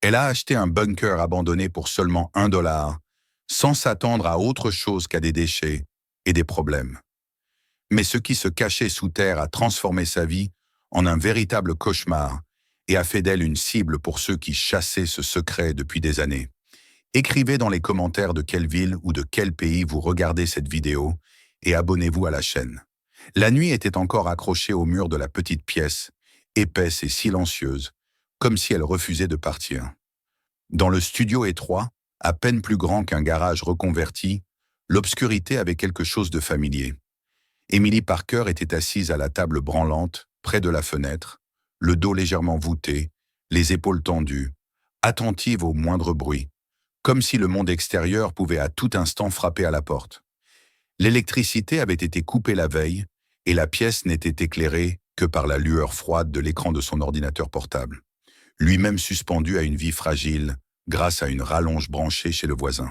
Elle a acheté un bunker abandonné pour seulement 1 $, sans s'attendre à autre chose qu'à des déchets et des problèmes. Mais ce qui se cachait sous terre a transformé sa vie en un véritable cauchemar et a fait d'elle une cible pour ceux qui chassaient ce secret depuis des années. Écrivez dans les commentaires de quelle ville ou de quel pays vous regardez cette vidéo et abonnez-vous à la chaîne. La nuit était encore accrochée au mur de la petite pièce, épaisse et silencieuse, comme si elle refusait de partir. Dans le studio étroit, à peine plus grand qu'un garage reconverti, l'obscurité avait quelque chose de familier. Emily Parker était assise à la table branlante, près de la fenêtre, le dos légèrement voûté, les épaules tendues, attentive au moindre bruit, comme si le monde extérieur pouvait à tout instant frapper à la porte. L'électricité avait été coupée la veille, et la pièce n'était éclairée que par la lueur froide de l'écran de son ordinateur portable, lui-même suspendu à une vie fragile grâce à une rallonge branchée chez le voisin.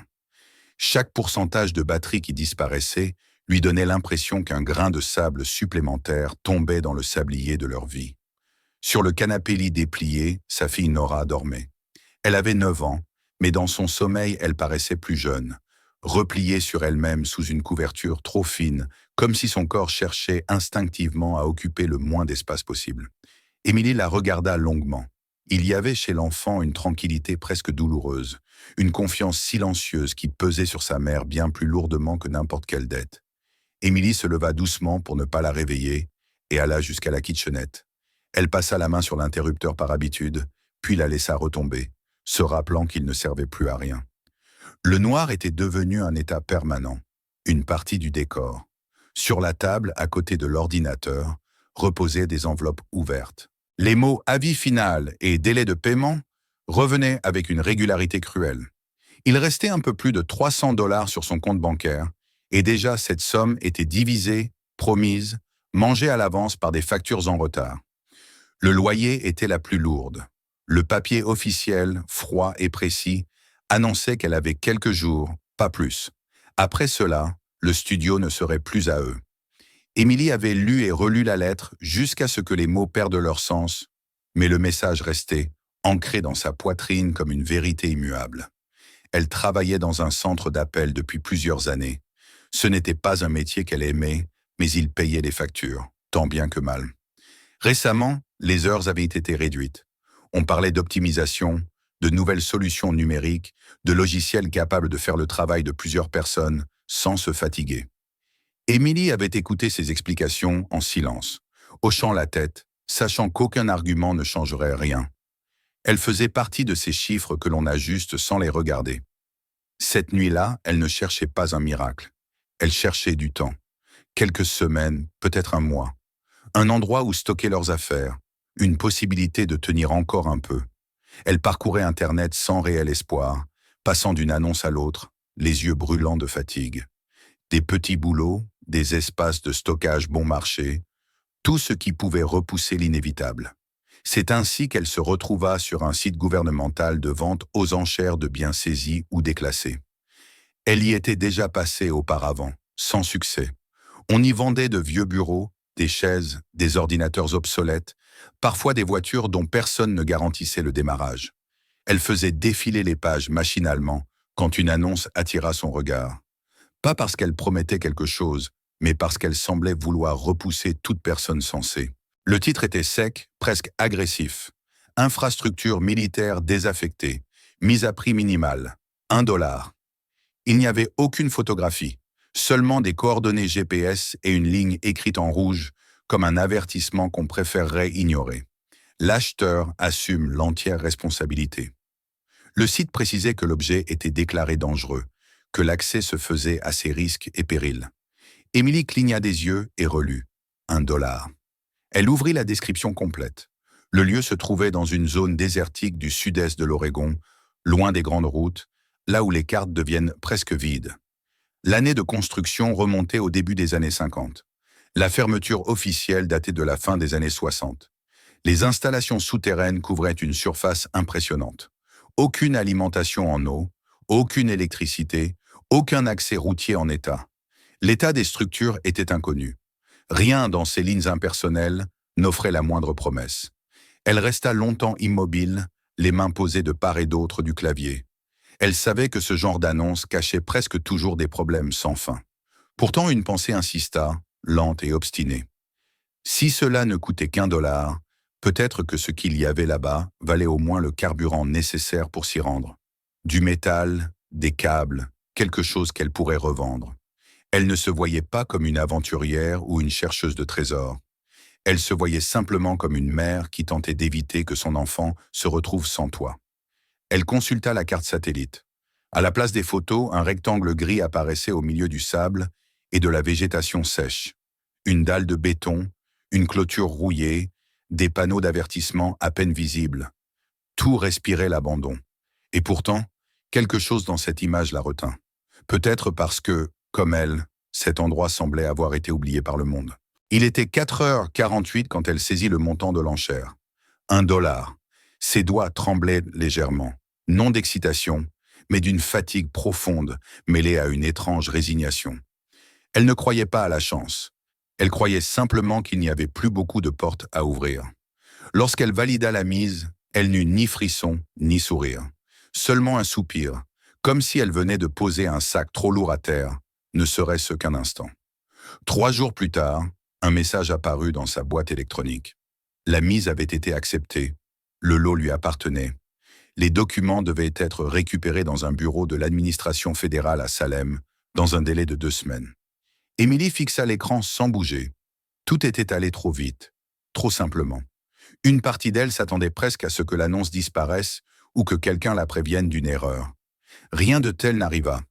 Chaque pourcentage de batterie qui disparaissait lui donnait l'impression qu'un grain de sable supplémentaire tombait dans le sablier de leur vie. Sur le canapé-lit déplié, sa fille Nora dormait. Elle avait 9 ans, mais dans son sommeil, elle paraissait plus jeune, repliée sur elle-même sous une couverture trop fine, comme si son corps cherchait instinctivement à occuper le moins d'espace possible. Émilie la regarda longuement. Il y avait chez l'enfant une tranquillité presque douloureuse, une confiance silencieuse qui pesait sur sa mère bien plus lourdement que n'importe quelle dette. Émilie se leva doucement pour ne pas la réveiller et alla jusqu'à la kitchenette. Elle passa la main sur l'interrupteur par habitude, puis la laissa retomber, se rappelant qu'il ne servait plus à rien. Le noir était devenu un état permanent, une partie du décor. Sur la table, à côté de l'ordinateur, reposaient des enveloppes ouvertes. Les mots « avis final » et « délai de paiement » revenaient avec une régularité cruelle. Il restait un peu plus de 300 $ sur son compte bancaire, et déjà cette somme était divisée, promise, mangée à l'avance par des factures en retard. Le loyer était la plus lourde. Le papier officiel, froid et précis, annonçait qu'elle avait quelques jours, pas plus. Après cela, le studio ne serait plus à eux. Émilie avait lu et relu la lettre jusqu'à ce que les mots perdent leur sens, mais le message restait, ancré dans sa poitrine comme une vérité immuable. Elle travaillait dans un centre d'appel depuis plusieurs années. Ce n'était pas un métier qu'elle aimait, mais il payait les factures, tant bien que mal. Récemment, les heures avaient été réduites. On parlait d'optimisation, de nouvelles solutions numériques, de logiciels capables de faire le travail de plusieurs personnes sans se fatiguer. Émilie avait écouté ces explications en silence, hochant la tête, sachant qu'aucun argument ne changerait rien. Elle faisait partie de ces chiffres que l'on ajuste sans les regarder. Cette nuit-là, elle ne cherchait pas un miracle. Elle cherchait du temps. Quelques semaines, peut-être un mois. Un endroit où stocker leurs affaires, une possibilité de tenir encore un peu. Elle parcourait Internet sans réel espoir, passant d'une annonce à l'autre, les yeux brûlants de fatigue. Des petits boulots, des espaces de stockage bon marché, tout ce qui pouvait repousser l'inévitable. C'est ainsi qu'elle se retrouva sur un site gouvernemental de vente aux enchères de biens saisis ou déclassés. Elle y était déjà passée auparavant, sans succès. On y vendait de vieux bureaux, des chaises, des ordinateurs obsolètes, parfois des voitures dont personne ne garantissait le démarrage. Elle faisait défiler les pages machinalement quand une annonce attira son regard. Pas parce qu'elle promettait quelque chose, mais parce qu'elle semblait vouloir repousser toute personne sensée. Le titre était sec, presque agressif. Infrastructure militaire désaffectée, mise à prix minimal, 1 $. Il n'y avait aucune photographie, seulement des coordonnées GPS et une ligne écrite en rouge, comme un avertissement qu'on préférerait ignorer. L'acheteur assume l'entière responsabilité. Le site précisait que l'objet était déclaré dangereux, que l'accès se faisait à ses risques et périls. Émilie cligna des yeux et relut. 1 $. Elle ouvrit la description complète. Le lieu se trouvait dans une zone désertique du sud-est de l'Oregon, loin des grandes routes, là où les cartes deviennent presque vides. L'année de construction remontait au début des années 50. La fermeture officielle datait de la fin des années 60. Les installations souterraines couvraient une surface impressionnante. Aucune alimentation en eau, aucune électricité, aucun accès routier en état. L'état des structures était inconnu. Rien dans ces lignes impersonnelles n'offrait la moindre promesse. Elle resta longtemps immobile, les mains posées de part et d'autre du clavier. Elle savait que ce genre d'annonce cachait presque toujours des problèmes sans fin. Pourtant, une pensée insista, lente et obstinée. Si cela ne coûtait qu'1 $, peut-être que ce qu'il y avait là-bas valait au moins le carburant nécessaire pour s'y rendre. Du métal, des câbles, quelque chose qu'elle pourrait revendre. Elle ne se voyait pas comme une aventurière ou une chercheuse de trésors. Elle se voyait simplement comme une mère qui tentait d'éviter que son enfant se retrouve sans toit. Elle consulta la carte satellite. À la place des photos, un rectangle gris apparaissait au milieu du sable et de la végétation sèche. Une dalle de béton, une clôture rouillée, des panneaux d'avertissement à peine visibles. Tout respirait l'abandon. Et pourtant, quelque chose dans cette image la retint. Peut-être parce que, comme elle, cet endroit semblait avoir été oublié par le monde. Il était 4h48 quand elle saisit le montant de l'enchère. 1 $. Ses doigts tremblaient légèrement, non d'excitation, mais d'une fatigue profonde, mêlée à une étrange résignation. Elle ne croyait pas à la chance. Elle croyait simplement qu'il n'y avait plus beaucoup de portes à ouvrir. Lorsqu'elle valida la mise, elle n'eut ni frisson, ni sourire. Seulement un soupir, comme si elle venait de poser un sac trop lourd à terre, ne serait-ce qu'un instant. 3 jours plus tard, un message apparut dans sa boîte électronique. La mise avait été acceptée. Le lot lui appartenait. Les documents devaient être récupérés dans un bureau de l'administration fédérale à Salem, dans un délai de 2 semaines. Émilie fixa l'écran sans bouger. Tout était allé trop vite, trop simplement. Une partie d'elle s'attendait presque à ce que l'annonce disparaisse ou que quelqu'un la prévienne d'une erreur. Rien de tel n'arriva.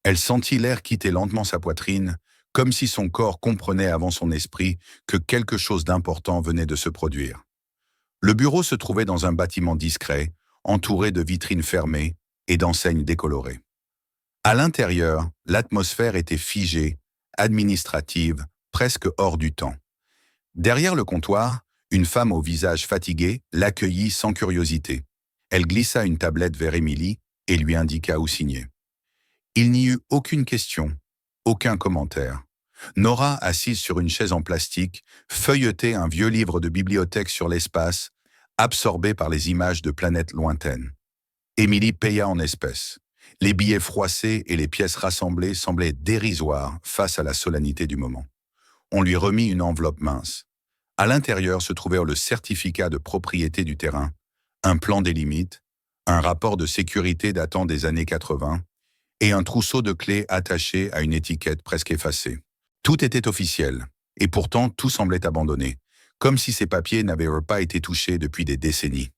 Elle sentit l'air quitter lentement sa poitrine, comme si son corps comprenait avant son esprit que quelque chose d'important venait de se produire. Le bureau se trouvait dans un bâtiment discret, entouré de vitrines fermées et d'enseignes décolorées. À l'intérieur, l'atmosphère était figée, administrative, presque hors du temps. Derrière le comptoir, une femme au visage fatigué l'accueillit sans curiosité. Elle glissa une tablette vers Émilie et lui indiqua où signer. Il n'y eut aucune question, aucun commentaire. Nora, assise sur une chaise en plastique, feuilletait un vieux livre de bibliothèque sur l'espace, absorbée par les images de planètes lointaines. Émilie paya en espèces. Les billets froissés et les pièces rassemblées semblaient dérisoires face à la solennité du moment. On lui remit une enveloppe mince. À l'intérieur se trouvait le certificat de propriété du terrain, un plan des limites, un rapport de sécurité datant des années 80 et un trousseau de clés attaché à une étiquette presque effacée. Tout était officiel, et pourtant tout semblait abandonné, comme si ces papiers n'avaient pas été touchés depuis des décennies.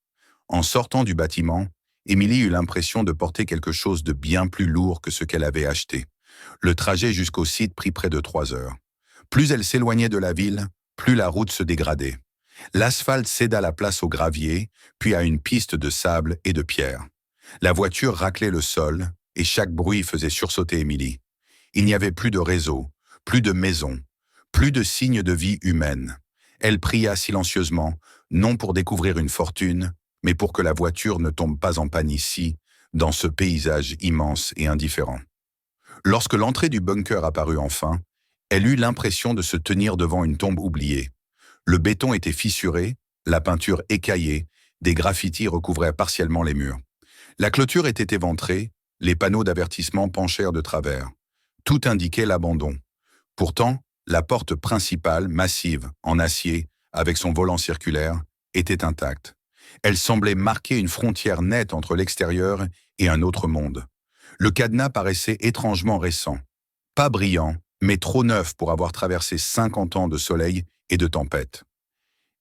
En sortant du bâtiment, Émilie eut l'impression de porter quelque chose de bien plus lourd que ce qu'elle avait acheté. Le trajet jusqu'au site prit près de 3 heures. Plus elle s'éloignait de la ville, plus la route se dégradait. L'asphalte céda la place au gravier, puis à une piste de sable et de pierre. La voiture raclait le sol, et chaque bruit faisait sursauter Émilie. Il n'y avait plus de réseau, plus de maison, plus de signes de vie humaine. Elle pria silencieusement, non pour découvrir une fortune, mais pour que la voiture ne tombe pas en panne ici, dans ce paysage immense et indifférent. Lorsque l'entrée du bunker apparut enfin, elle eut l'impression de se tenir devant une tombe oubliée. Le béton était fissuré, la peinture écaillée, des graffitis recouvraient partiellement les murs. La clôture était éventrée, les panneaux d'avertissement penchèrent de travers. Tout indiquait l'abandon. Pourtant, la porte principale, massive, en acier, avec son volant circulaire, était intacte. Elle semblait marquer une frontière nette entre l'extérieur et un autre monde. Le cadenas paraissait étrangement récent. Pas brillant, mais trop neuf pour avoir traversé 50 ans de soleil et de tempête.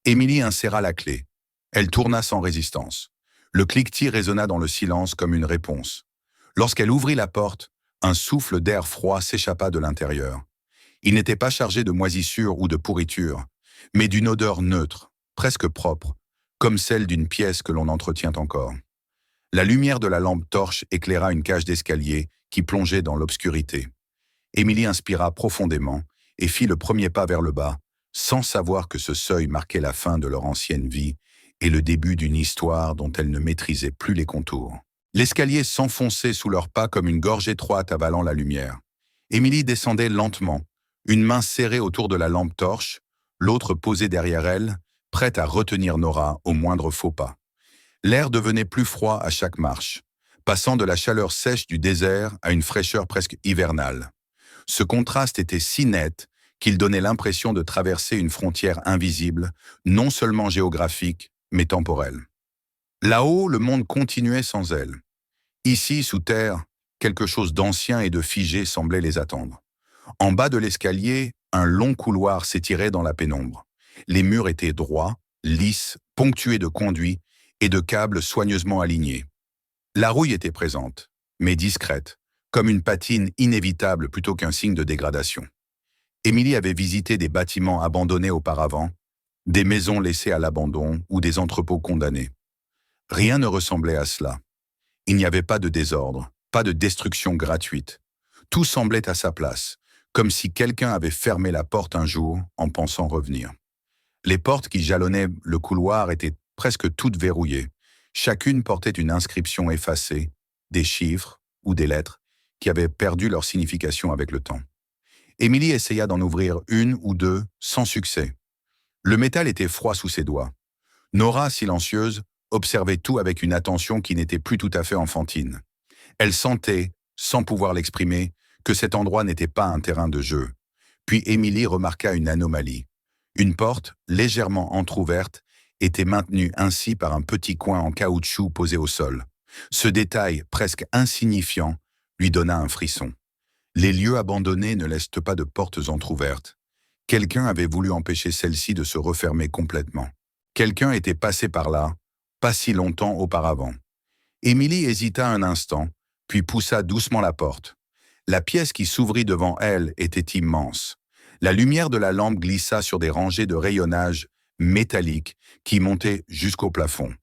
Émilie inséra la clé. Elle tourna sans résistance. Le cliquetis résonna dans le silence comme une réponse. Lorsqu'elle ouvrit la porte, un souffle d'air froid s'échappa de l'intérieur. Il n'était pas chargé de moisissure ou de pourriture, mais d'une odeur neutre, presque propre, comme celle d'une pièce que l'on entretient encore. La lumière de la lampe torche éclaira une cage d'escalier qui plongeait dans l'obscurité. Émilie inspira profondément et fit le premier pas vers le bas, sans savoir que ce seuil marquait la fin de leur ancienne vie et le début d'une histoire dont elle ne maîtrisait plus les contours. L'escalier s'enfonçait sous leurs pas comme une gorge étroite avalant la lumière. Émilie descendait lentement, une main serrée autour de la lampe torche, l'autre posée derrière elle, prête à retenir Nora au moindre faux pas. L'air devenait plus froid à chaque marche, passant de la chaleur sèche du désert à une fraîcheur presque hivernale. Ce contraste était si net qu'il donnait l'impression de traverser une frontière invisible, non seulement géographique, mais temporelle. Là-haut, le monde continuait sans elle. Ici, sous terre, quelque chose d'ancien et de figé semblait les attendre. En bas de l'escalier, un long couloir s'étirait dans la pénombre. Les murs étaient droits, lisses, ponctués de conduits et de câbles soigneusement alignés. La rouille était présente, mais discrète, comme une patine inévitable plutôt qu'un signe de dégradation. Émilie avait visité des bâtiments abandonnés auparavant, des maisons laissées à l'abandon ou des entrepôts condamnés. Rien ne ressemblait à cela. Il n'y avait pas de désordre, pas de destruction gratuite. Tout semblait à sa place, comme si quelqu'un avait fermé la porte un jour en pensant revenir. Les portes qui jalonnaient le couloir étaient presque toutes verrouillées. Chacune portait une inscription effacée, des chiffres ou des lettres qui avaient perdu leur signification avec le temps. Émilie essaya d'en ouvrir une ou deux, sans succès. Le métal était froid sous ses doigts. Nora, silencieuse, observait tout avec une attention qui n'était plus tout à fait enfantine. Elle sentait, sans pouvoir l'exprimer, que cet endroit n'était pas un terrain de jeu. Puis Émilie remarqua une anomalie. Une porte, légèrement entr'ouverte, était maintenue ainsi par un petit coin en caoutchouc posé au sol. Ce détail, presque insignifiant, lui donna un frisson. Les lieux abandonnés ne laissent pas de portes entr'ouvertes. Quelqu'un avait voulu empêcher celle-ci de se refermer complètement. Quelqu'un était passé par là, pas si longtemps auparavant. Émilie hésita un instant, puis poussa doucement la porte. La pièce qui s'ouvrit devant elle était immense. La lumière de la lampe glissa sur des rangées de rayonnage métalliques qui montaient jusqu'au plafond.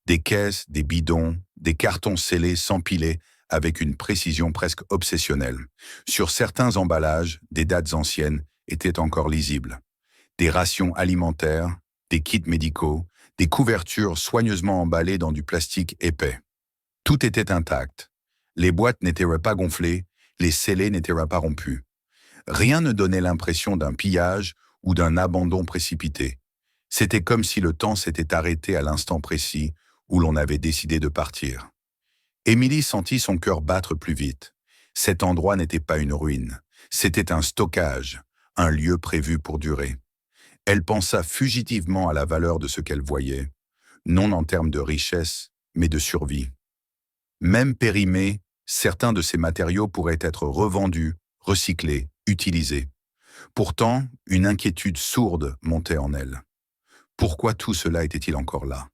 Des caisses, des bidons, des cartons scellés s'empilaient avec une précision presque obsessionnelle. Sur certains emballages, des dates anciennes étaient encore lisibles. Des rations alimentaires, des kits médicaux, des couvertures soigneusement emballées dans du plastique épais. Tout était intact. Les boîtes n'étaient pas gonflées, les scellés n'étaient pas rompus. Rien ne donnait l'impression d'un pillage ou d'un abandon précipité. C'était comme si le temps s'était arrêté à l'instant précis où l'on avait décidé de partir. Émilie sentit son cœur battre plus vite. Cet endroit n'était pas une ruine, c'était un stockage, un lieu prévu pour durer. Elle pensa fugitivement à la valeur de ce qu'elle voyait, non en termes de richesse, mais de survie. Même périmés, certains de ces matériaux pourraient être revendus, recyclés, utilisés. Pourtant, une inquiétude sourde montait en elle. Pourquoi tout cela était-il encore là?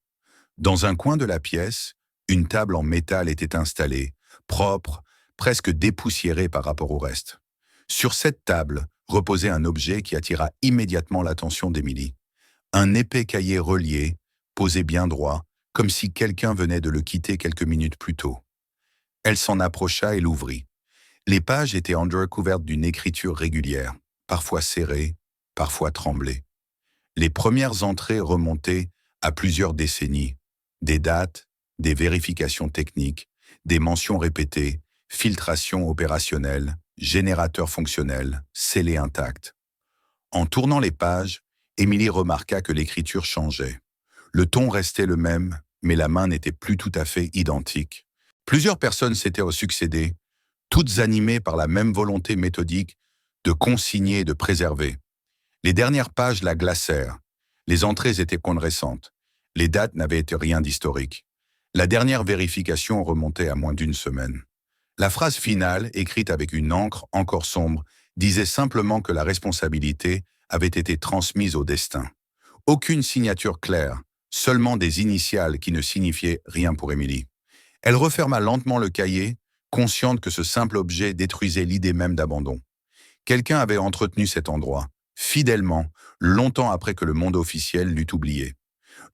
Dans un coin de la pièce, une table en métal était installée, propre, presque dépoussiérée par rapport au reste. Sur cette table reposait un objet qui attira immédiatement l'attention d'Émilie. Un épais cahier relié, posé bien droit, comme si quelqu'un venait de le quitter quelques minutes plus tôt. Elle s'en approcha et l'ouvrit. Les pages étaient couvertes d'une écriture régulière, parfois serrée, parfois tremblée. Les premières entrées remontaient à plusieurs décennies. Des dates, des vérifications techniques, des mentions répétées, filtration opérationnelle, générateur fonctionnel, scellé intact. En tournant les pages, Émilie remarqua que l'écriture changeait. Le ton restait le même, mais la main n'était plus tout à fait identique. Plusieurs personnes s'étaient succédé, toutes animées par la même volonté méthodique de consigner et de préserver. Les dernières pages la glacèrent. Les entrées étaient récentes. Les dates n'avaient été rien d'historique. La dernière vérification remontait à moins d'une semaine. La phrase finale, écrite avec une encre encore sombre, disait simplement que la responsabilité avait été transmise au destin. Aucune signature claire, seulement des initiales qui ne signifiaient rien pour Émilie. Elle referma lentement le cahier, consciente que ce simple objet détruisait l'idée même d'abandon. Quelqu'un avait entretenu cet endroit, fidèlement, longtemps après que le monde officiel l'eût oublié.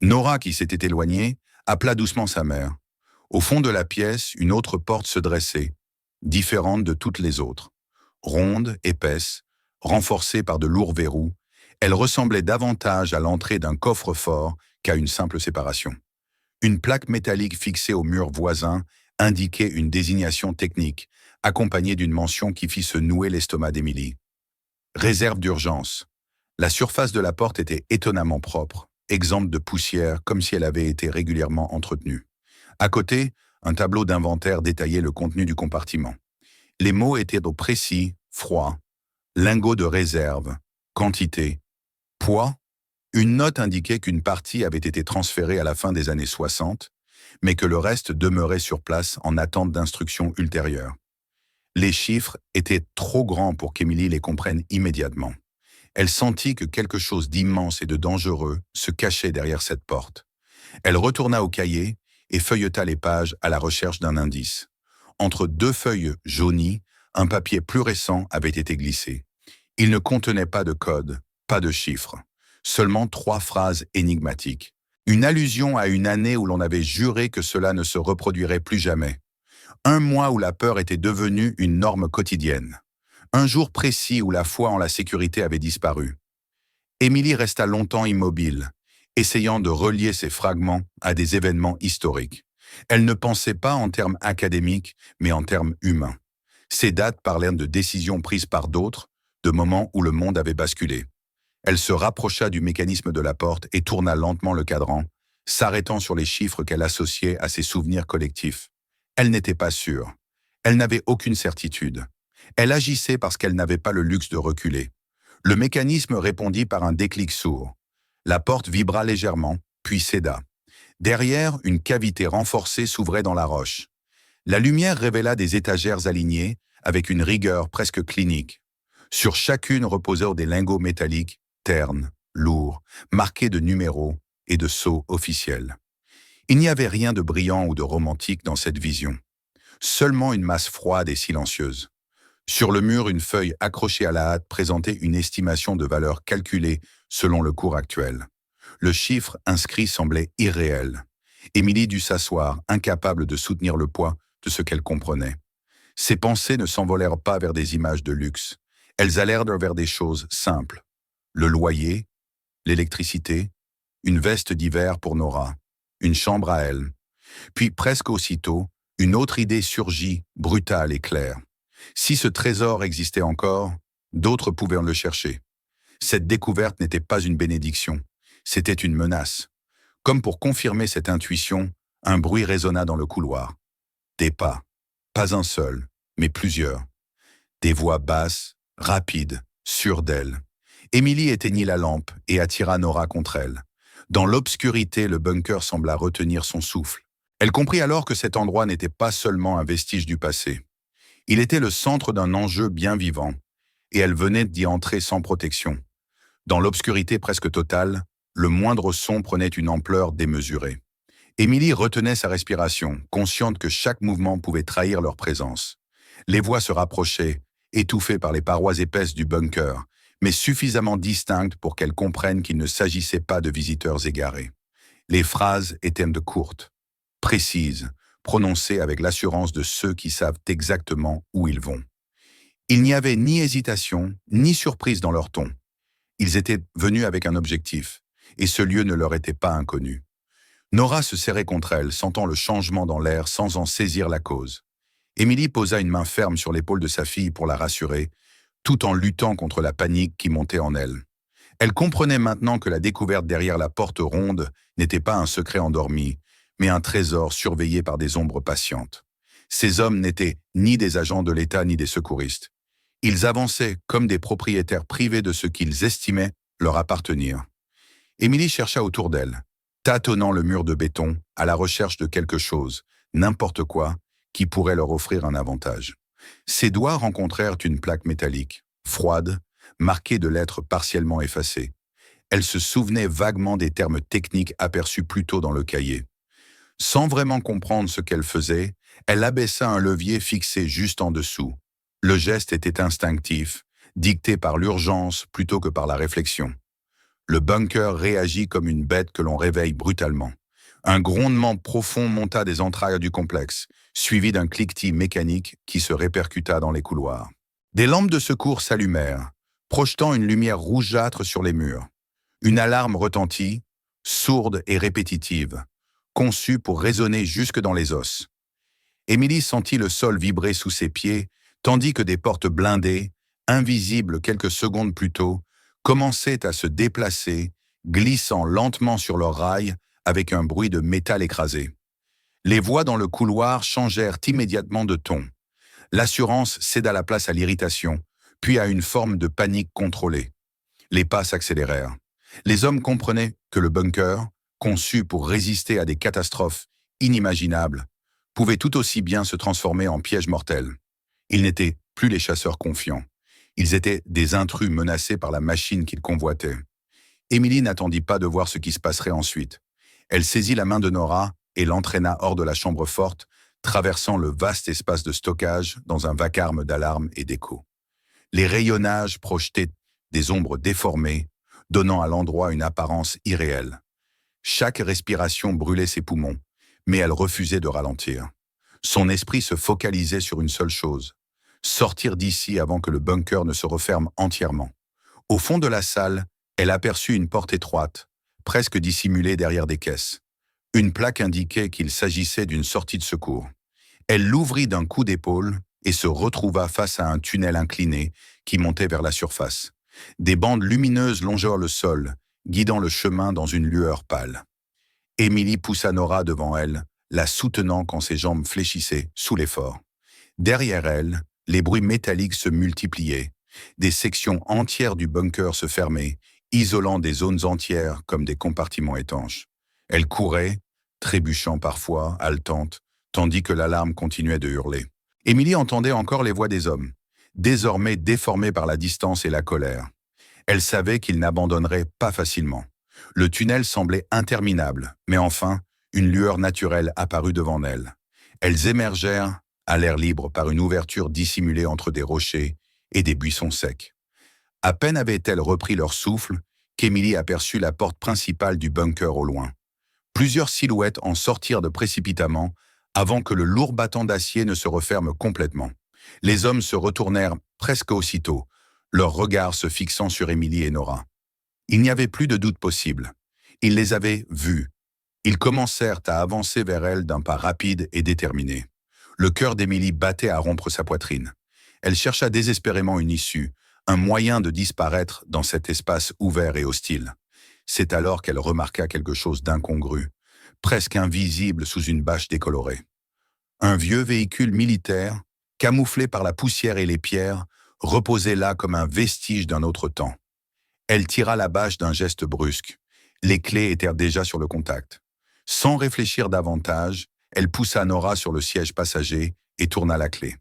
Nora, qui s'était éloignée, appela doucement sa mère. Au fond de la pièce, une autre porte se dressait, différente de toutes les autres. Ronde, épaisse, renforcée par de lourds verrous, elle ressemblait davantage à l'entrée d'un coffre-fort qu'à une simple séparation. Une plaque métallique fixée au mur voisin indiquait une désignation technique, accompagnée d'une mention qui fit se nouer l'estomac d'Émilie. Réserve d'urgence. La surface de la porte était étonnamment propre, exempte de poussière comme si elle avait été régulièrement entretenue. À côté, un tableau d'inventaire détaillait le contenu du compartiment. Les mots étaient au précis, froid, lingots de réserve, quantité, poids. Une note indiquait qu'une partie avait été transférée à la fin des années 60, mais que le reste demeurait sur place en attente d'instructions ultérieures. Les chiffres étaient trop grands pour qu'Émilie les comprenne immédiatement. Elle sentit que quelque chose d'immense et de dangereux se cachait derrière cette porte. Elle retourna au cahier et feuilleta les pages à la recherche d'un indice. Entre deux feuilles jaunies, un papier plus récent avait été glissé. Il ne contenait pas de code, pas de chiffres, seulement 3 phrases énigmatiques. Une allusion à une année où l'on avait juré que cela ne se reproduirait plus jamais. Un mois où la peur était devenue une norme quotidienne. Un jour précis où la foi en la sécurité avait disparu. Émilie resta longtemps immobile, essayant de relier ces fragments à des événements historiques. Elle ne pensait pas en termes académiques, mais en termes humains. Ces dates parlaient de décisions prises par d'autres, de moments où le monde avait basculé. Elle se rapprocha du mécanisme de la porte et tourna lentement le cadran, s'arrêtant sur les chiffres qu'elle associait à ses souvenirs collectifs. Elle n'était pas sûre. Elle n'avait aucune certitude. Elle agissait parce qu'elle n'avait pas le luxe de reculer. Le mécanisme répondit par un déclic sourd. La porte vibra légèrement, puis céda. Derrière, une cavité renforcée s'ouvrait dans la roche. La lumière révéla des étagères alignées, avec une rigueur presque clinique. Sur chacune reposèrent des lingots métalliques, ternes, lourds, marqués de numéros et de sceaux officiels. Il n'y avait rien de brillant ou de romantique dans cette vision. Seulement une masse froide et silencieuse. Sur le mur, une feuille accrochée à la hâte présentait une estimation de valeur calculée selon le cours actuel. Le chiffre inscrit semblait irréel. Émilie dut s'asseoir, incapable de soutenir le poids de ce qu'elle comprenait. Ses pensées ne s'envolèrent pas vers des images de luxe. Elles allèrent vers des choses simples. Le loyer, l'électricité, une veste d'hiver pour Nora, une chambre à elle. Puis presque aussitôt, une autre idée surgit, brutale et claire. Si ce trésor existait encore, d'autres pouvaient le chercher. Cette découverte n'était pas une bénédiction, c'était une menace. Comme pour confirmer cette intuition, un bruit résonna dans le couloir. Des pas, pas un seul, mais plusieurs. Des voix basses, rapides, sûres d'elle. Émilie éteignit la lampe et attira Nora contre elle. Dans l'obscurité, le bunker sembla retenir son souffle. Elle comprit alors que cet endroit n'était pas seulement un vestige du passé. Il était le centre d'un enjeu bien vivant, et elle venait d'y entrer sans protection. Dans l'obscurité presque totale, le moindre son prenait une ampleur démesurée. Émilie retenait sa respiration, consciente que chaque mouvement pouvait trahir leur présence. Les voix se rapprochaient, étouffées par les parois épaisses du bunker, mais suffisamment distinctes pour qu'elle comprenne qu'il ne s'agissait pas de visiteurs égarés. Les phrases étaient de courtes, précises, prononcées avec l'assurance de ceux qui savent exactement où ils vont. Il n'y avait ni hésitation, ni surprise dans leur ton. Ils étaient venus avec un objectif, et ce lieu ne leur était pas inconnu. Nora se serrait contre elle, sentant le changement dans l'air sans en saisir la cause. Émilie posa une main ferme sur l'épaule de sa fille pour la rassurer, tout en luttant contre la panique qui montait en elle. Elle comprenait maintenant que la découverte derrière la porte ronde n'était pas un secret endormi, mais un trésor surveillé par des ombres patientes. Ces hommes n'étaient ni des agents de l'État ni des secouristes. Ils avançaient comme des propriétaires privés de ce qu'ils estimaient leur appartenir. Émilie chercha autour d'elle, tâtonnant le mur de béton à la recherche de quelque chose, n'importe quoi, qui pourrait leur offrir un avantage. Ses doigts rencontrèrent une plaque métallique, froide, marquée de lettres partiellement effacées. Elle se souvenait vaguement des termes techniques aperçus plus tôt dans le cahier. Sans vraiment comprendre ce qu'elle faisait, elle abaissa un levier fixé juste en dessous. Le geste était instinctif, dicté par l'urgence plutôt que par la réflexion. Le bunker réagit comme une bête que l'on réveille brutalement. Un grondement profond monta des entrailles du complexe, suivi d'un cliquetis mécanique qui se répercuta dans les couloirs. Des lampes de secours s'allumèrent, projetant une lumière rougeâtre sur les murs. Une alarme retentit, sourde et répétitive, conçue pour résonner jusque dans les os. Émilie sentit le sol vibrer sous ses pieds, tandis que des portes blindées, invisibles quelques secondes plus tôt, commençaient à se déplacer, glissant lentement sur leurs rails avec un bruit de métal écrasé. Les voix dans le couloir changèrent immédiatement de ton. L'assurance céda la place à l'irritation, puis à une forme de panique contrôlée. Les pas s'accélérèrent. Les hommes comprenaient que le bunker, conçu pour résister à des catastrophes inimaginables, pouvait tout aussi bien se transformer en piège mortel. Ils n'étaient plus les chasseurs confiants. Ils étaient des intrus menacés par la machine qu'ils convoitaient. Émilie n'attendit pas de voir ce qui se passerait ensuite. Elle saisit la main de Nora et l'entraîna hors de la chambre forte, traversant le vaste espace de stockage dans un vacarme d'alarmes et d'échos. Les rayonnages projetaient des ombres déformées, donnant à l'endroit une apparence irréelle. Chaque respiration brûlait ses poumons, mais elle refusait de ralentir. Son esprit se focalisait sur une seule chose: sortir d'ici avant que le bunker ne se referme entièrement. Au fond de la salle, elle aperçut une porte étroite, presque dissimulée derrière des caisses. Une plaque indiquait qu'il s'agissait d'une sortie de secours. Elle l'ouvrit d'un coup d'épaule et se retrouva face à un tunnel incliné qui montait vers la surface. Des bandes lumineuses longèrent le sol, guidant le chemin dans une lueur pâle. Émilie poussa Nora devant elle, la soutenant quand ses jambes fléchissaient sous l'effort. Derrière elle, les bruits métalliques se multipliaient. Des sections entières du bunker se fermaient, isolant des zones entières comme des compartiments étanches. Elle courait, trébuchant parfois, haletante, tandis que l'alarme continuait de hurler. Émilie entendait encore les voix des hommes, désormais déformées par la distance et la colère. Elle savait qu'ils n'abandonneraient pas facilement. Le tunnel semblait interminable, mais enfin, une lueur naturelle apparut devant elles. Elles émergèrent à l'air libre par une ouverture dissimulée entre des rochers et des buissons secs. À peine avaient-elles repris leur souffle qu'Émilie aperçut la porte principale du bunker au loin. Plusieurs silhouettes en sortirent de précipitamment avant que le lourd battant d'acier ne se referme complètement. Les hommes se retournèrent presque aussitôt, leurs regards se fixant sur Émilie et Nora. Il n'y avait plus de doute possible. Ils les avaient vues. Ils commencèrent à avancer vers elles d'un pas rapide et déterminé. Le cœur d'Émilie battait à rompre sa poitrine. Elle chercha désespérément une issue, un moyen de disparaître dans cet espace ouvert et hostile. C'est alors qu'elle remarqua quelque chose d'incongru, presque invisible sous une bâche décolorée. Un vieux véhicule militaire, camouflé par la poussière et les pierres, reposait là comme un vestige d'un autre temps. Elle tira la bâche d'un geste brusque. Les clés étaient déjà sur le contact. Sans réfléchir davantage, elle poussa Nora sur le siège passager et tourna la clé.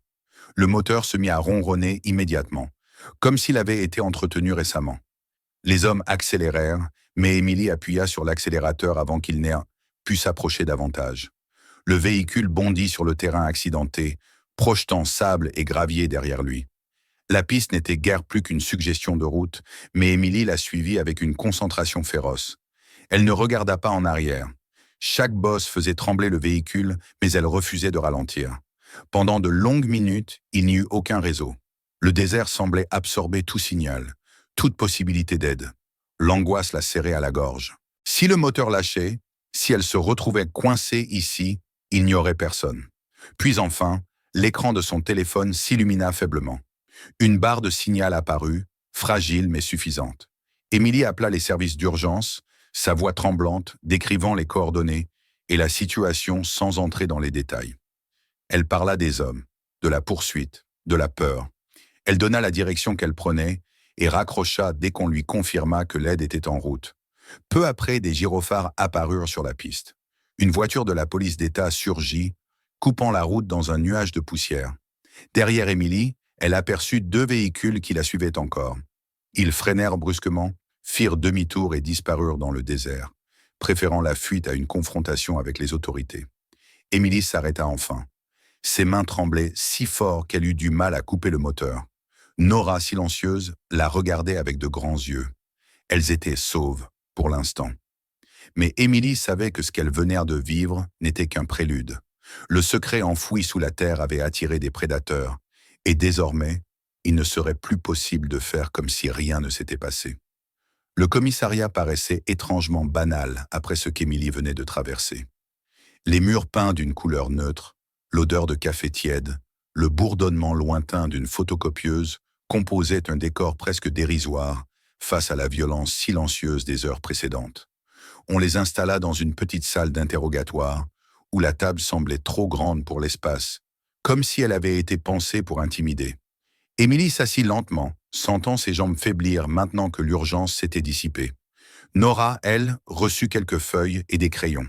Le moteur se mit à ronronner immédiatement, comme s'il avait été entretenu récemment. Les hommes accélérèrent, mais Émilie appuya sur l'accélérateur avant qu'il n'ait pu s'approcher davantage. Le véhicule bondit sur le terrain accidenté, projetant sable et gravier derrière lui. La piste n'était guère plus qu'une suggestion de route, mais Émilie la suivit avec une concentration féroce. Elle ne regarda pas en arrière. Chaque bosse faisait trembler le véhicule, mais elle refusait de ralentir. Pendant de longues minutes, il n'y eut aucun réseau. Le désert semblait absorber tout signal, toute possibilité d'aide. L'angoisse la serrait à la gorge. Si le moteur lâchait, si elle se retrouvait coincée ici, il n'y aurait personne. Puis enfin, l'écran de son téléphone s'illumina faiblement. Une barre de signal apparut, fragile mais suffisante. Émilie appela les services d'urgence, sa voix tremblante, décrivant les coordonnées et la situation sans entrer dans les détails. Elle parla des hommes, de la poursuite, de la peur. Elle donna la direction qu'elle prenait et raccrocha dès qu'on lui confirma que l'aide était en route. Peu après, des gyrophares apparurent sur la piste. Une voiture de la police d'État surgit, coupant la route dans un nuage de poussière. Derrière Émilie, elle aperçut 2 véhicules qui la suivaient encore. Ils freinèrent brusquement, firent demi-tour et disparurent dans le désert, préférant la fuite à une confrontation avec les autorités. Émilie s'arrêta enfin. Ses mains tremblaient si fort qu'elle eut du mal à couper le moteur. Nora, silencieuse, la regardait avec de grands yeux. Elles étaient sauves, pour l'instant. Mais Émilie savait que ce qu'elles venaient de vivre n'était qu'un prélude. Le secret enfoui sous la terre avait attiré des prédateurs, et désormais, il ne serait plus possible de faire comme si rien ne s'était passé. Le commissariat paraissait étrangement banal après ce qu'Émilie venait de traverser. Les murs peints d'une couleur neutre, l'odeur de café tiède, le bourdonnement lointain d'une photocopieuse composaient un décor presque dérisoire face à la violence silencieuse des heures précédentes. On les installa dans une petite salle d'interrogatoire, où la table semblait trop grande pour l'espace, comme si elle avait été pensée pour intimider. Émilie s'assit lentement, sentant ses jambes faiblir maintenant que l'urgence s'était dissipée. Nora, elle, reçut quelques feuilles et des crayons.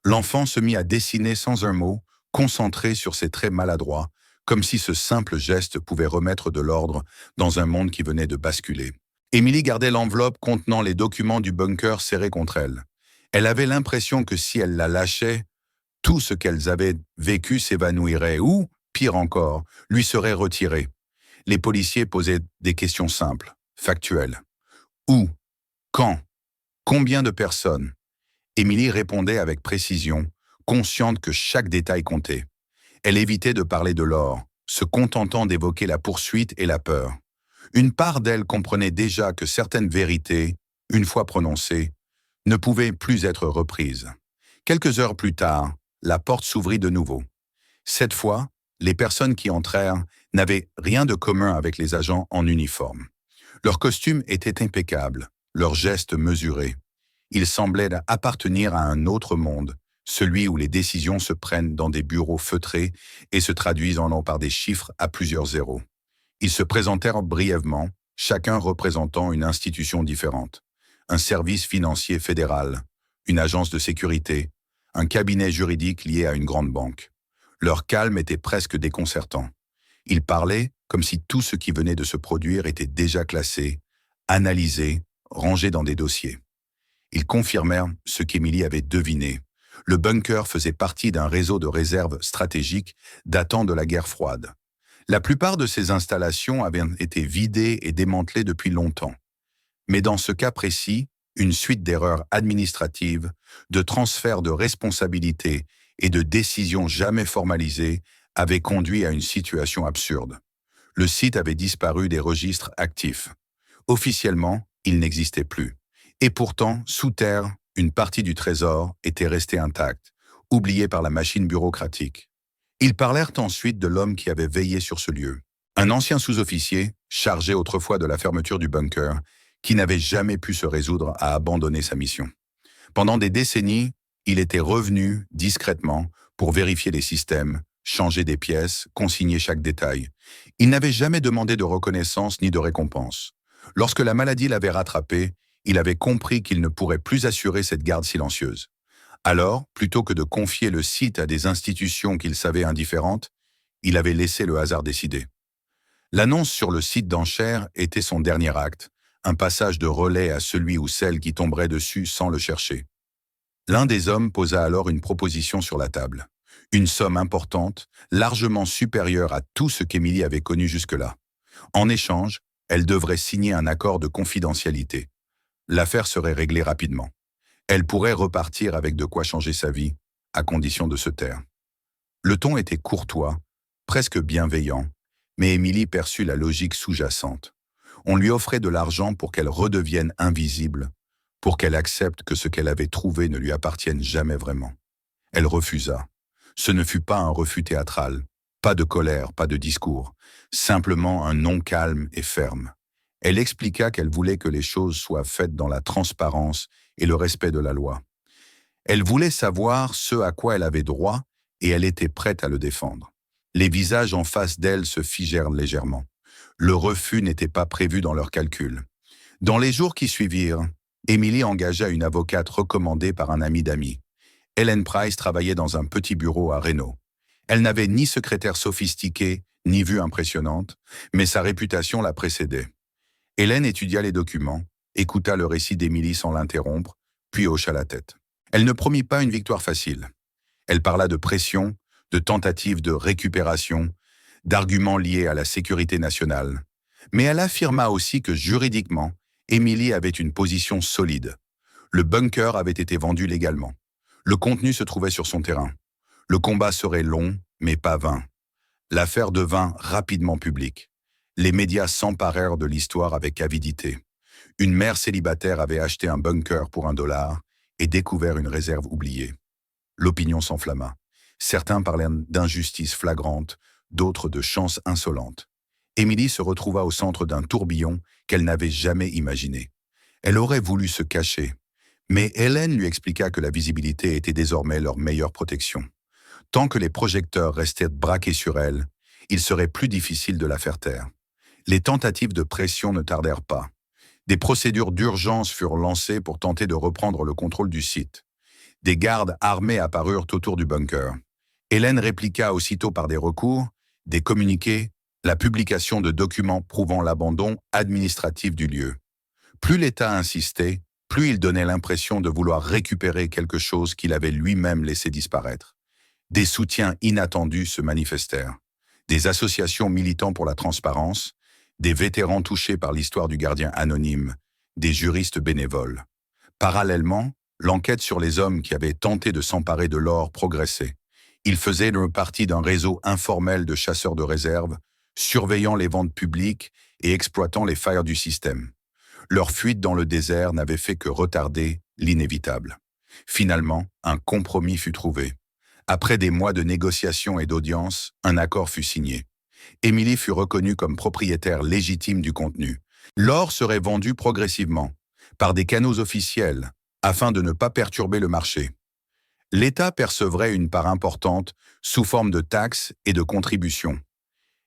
L'enfant se mit à dessiner sans un mot, concentré sur ses traits maladroits, comme si ce simple geste pouvait remettre de l'ordre dans un monde qui venait de basculer. Émilie gardait l'enveloppe contenant les documents du bunker serrés contre elle. Elle avait l'impression que si elle la lâchait, tout ce qu'elles avaient vécu s'évanouirait ou, pire encore, lui serait retiré. Les policiers posaient des questions simples, factuelles. Où? Quand? Combien de personnes? Émilie répondait avec précision, consciente que chaque détail comptait. Elle évitait de parler de l'or, se contentant d'évoquer la poursuite et la peur. Une part d'elle comprenait déjà que certaines vérités, une fois prononcées, ne pouvaient plus être reprises. Quelques heures plus tard, la porte s'ouvrit de nouveau. Cette fois, les personnes qui entrèrent n'avaient rien de commun avec les agents en uniforme. Leur costume était impeccable, leurs gestes mesurés. Ils semblaient appartenir à un autre monde, celui où les décisions se prennent dans des bureaux feutrés et se traduisent en long par des chiffres à plusieurs zéros. Ils se présentèrent brièvement, chacun représentant une institution différente. Un service financier fédéral, une agence de sécurité, un cabinet juridique lié à une grande banque. Leur calme était presque déconcertant. Ils parlaient comme si tout ce qui venait de se produire était déjà classé, analysé, rangé dans des dossiers. Ils confirmèrent ce qu'Émilie avait deviné. Le bunker faisait partie d'un réseau de réserves stratégiques datant de la guerre froide. La plupart de ces installations avaient été vidées et démantelées depuis longtemps. Mais dans ce cas précis, une suite d'erreurs administratives, de transferts de responsabilités et de décisions jamais formalisées avait conduit à une situation absurde. Le site avait disparu des registres actifs. Officiellement, il n'existait plus. Et pourtant, sous terre, une partie du trésor était restée intacte, oubliée par la machine bureaucratique. Ils parlèrent ensuite de l'homme qui avait veillé sur ce lieu. Un ancien sous-officier, chargé autrefois de la fermeture du bunker, qui n'avait jamais pu se résoudre à abandonner sa mission. Pendant des décennies, il était revenu discrètement pour vérifier les systèmes, changer des pièces, consigner chaque détail. Il n'avait jamais demandé de reconnaissance ni de récompense. Lorsque la maladie l'avait rattrapé, il avait compris qu'il ne pourrait plus assurer cette garde silencieuse. Alors, plutôt que de confier le site à des institutions qu'il savait indifférentes, il avait laissé le hasard décider. L'annonce sur le site d'enchères était son dernier acte, un passage de relais à celui ou celle qui tomberait dessus sans le chercher. L'un des hommes posa alors une proposition sur la table. Une somme importante, largement supérieure à tout ce qu'Émilie avait connu jusque-là. En échange, elle devrait signer un accord de confidentialité. L'affaire serait réglée rapidement. Elle pourrait repartir avec de quoi changer sa vie, à condition de se taire. Le ton était courtois, presque bienveillant, mais Émilie perçut la logique sous-jacente. On lui offrait de l'argent pour qu'elle redevienne invisible, pour qu'elle accepte que ce qu'elle avait trouvé ne lui appartienne jamais vraiment. Elle refusa. Ce ne fut pas un refus théâtral, pas de colère, pas de discours, simplement un non calme et ferme. Elle expliqua qu'elle voulait que les choses soient faites dans la transparence et le respect de la loi. Elle voulait savoir ce à quoi elle avait droit et elle était prête à le défendre. Les visages en face d'elle se figèrent légèrement. Le refus n'était pas prévu dans leurs calculs. Dans les jours qui suivirent, Émilie engagea une avocate recommandée par un ami d'amis. Ellen Price travaillait dans un petit bureau à Reno. Elle n'avait ni secrétaire sophistiquée, ni vue impressionnante, mais sa réputation la précédait. Hélène étudia les documents, écouta le récit d'Émilie sans l'interrompre, puis hocha la tête. Elle ne promit pas une victoire facile. Elle parla de pression, de tentatives de récupération, d'arguments liés à la sécurité nationale. Mais elle affirma aussi que juridiquement, Émilie avait une position solide. Le bunker avait été vendu légalement. Le contenu se trouvait sur son terrain. Le combat serait long, mais pas vain. L'affaire devint rapidement publique. Les médias s'emparèrent de l'histoire avec avidité. Une mère célibataire avait acheté un bunker pour $1 et découvert une réserve oubliée. L'opinion s'enflamma. Certains parlèrent d'injustice flagrante, d'autres de chance insolente. Émilie se retrouva au centre d'un tourbillon qu'elle n'avait jamais imaginé. Elle aurait voulu se cacher, mais Hélène lui expliqua que la visibilité était désormais leur meilleure protection. Tant que les projecteurs restaient braqués sur elle, il serait plus difficile de la faire taire. Les tentatives de pression ne tardèrent pas. Des procédures d'urgence furent lancées pour tenter de reprendre le contrôle du site. Des gardes armés apparurent autour du bunker. Hélène répliqua aussitôt par des recours, des communiqués, la publication de documents prouvant l'abandon administratif du lieu. Plus l'État insistait, plus il donnait l'impression de vouloir récupérer quelque chose qu'il avait lui-même laissé disparaître. Des soutiens inattendus se manifestèrent. Des associations militant pour la transparence, des vétérans touchés par l'histoire du gardien anonyme, des juristes bénévoles. Parallèlement, l'enquête sur les hommes qui avaient tenté de s'emparer de l'or progressait. Ils faisaient partie d'un réseau informel de chasseurs de réserve, surveillant les ventes publiques et exploitant les failles du système. Leur fuite dans le désert n'avait fait que retarder l'inévitable. Finalement, un compromis fut trouvé. Après des mois de négociations et d'audiences, un accord fut signé. Émilie fut reconnue comme propriétaire légitime du contenu. L'or serait vendu progressivement, par des canaux officiels, afin de ne pas perturber le marché. L'État percevrait une part importante sous forme de taxes et de contributions.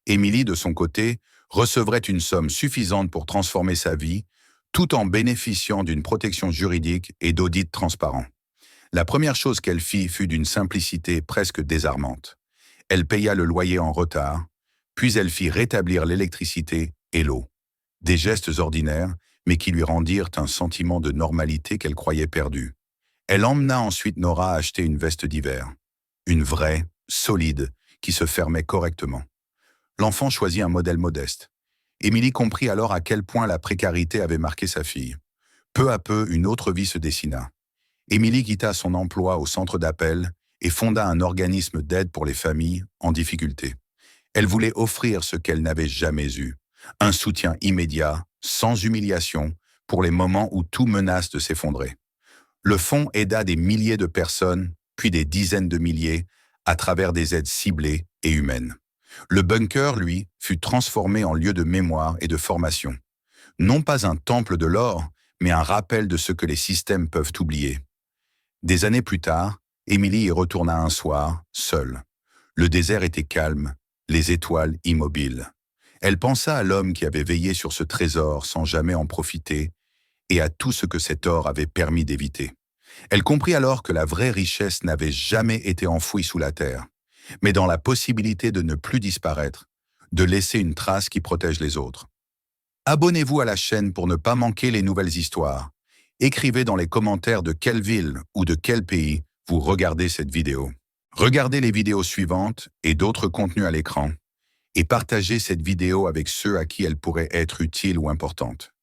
Émilie, de son côté, recevrait une somme suffisante pour transformer sa vie, tout en bénéficiant d'une protection juridique et d'audits transparents. La première chose qu'elle fit fut d'une simplicité presque désarmante. Elle paya le loyer en retard, puis elle fit rétablir l'électricité et l'eau. Des gestes ordinaires, mais qui lui rendirent un sentiment de normalité qu'elle croyait perdue. Elle emmena ensuite Nora acheter une veste d'hiver. Une vraie, solide, qui se fermait correctement. L'enfant choisit un modèle modeste. Émilie comprit alors à quel point la précarité avait marqué sa fille. Peu à peu, une autre vie se dessina. Émilie quitta son emploi au centre d'appel et fonda un organisme d'aide pour les familles en difficulté. Elle voulait offrir ce qu'elle n'avait jamais eu, un soutien immédiat, sans humiliation, pour les moments où tout menace de s'effondrer. Le fonds aida des milliers de personnes, puis des dizaines de milliers, à travers des aides ciblées et humaines. Le bunker, lui, fut transformé en lieu de mémoire et de formation. Non pas un temple de l'or, mais un rappel de ce que les systèmes peuvent oublier. Des années plus tard, Émilie y retourna un soir, seule. Le désert était calme, les étoiles immobiles. Elle pensa à l'homme qui avait veillé sur ce trésor sans jamais en profiter et à tout ce que cet or avait permis d'éviter. Elle comprit alors que la vraie richesse n'avait jamais été enfouie sous la terre, mais dans la possibilité de ne plus disparaître, de laisser une trace qui protège les autres. Abonnez-vous à la chaîne pour ne pas manquer les nouvelles histoires. Écrivez dans les commentaires de quelle ville ou de quel pays vous regardez cette vidéo. Regardez les vidéos suivantes et d'autres contenus à l'écran et partagez cette vidéo avec ceux à qui elle pourrait être utile ou importante.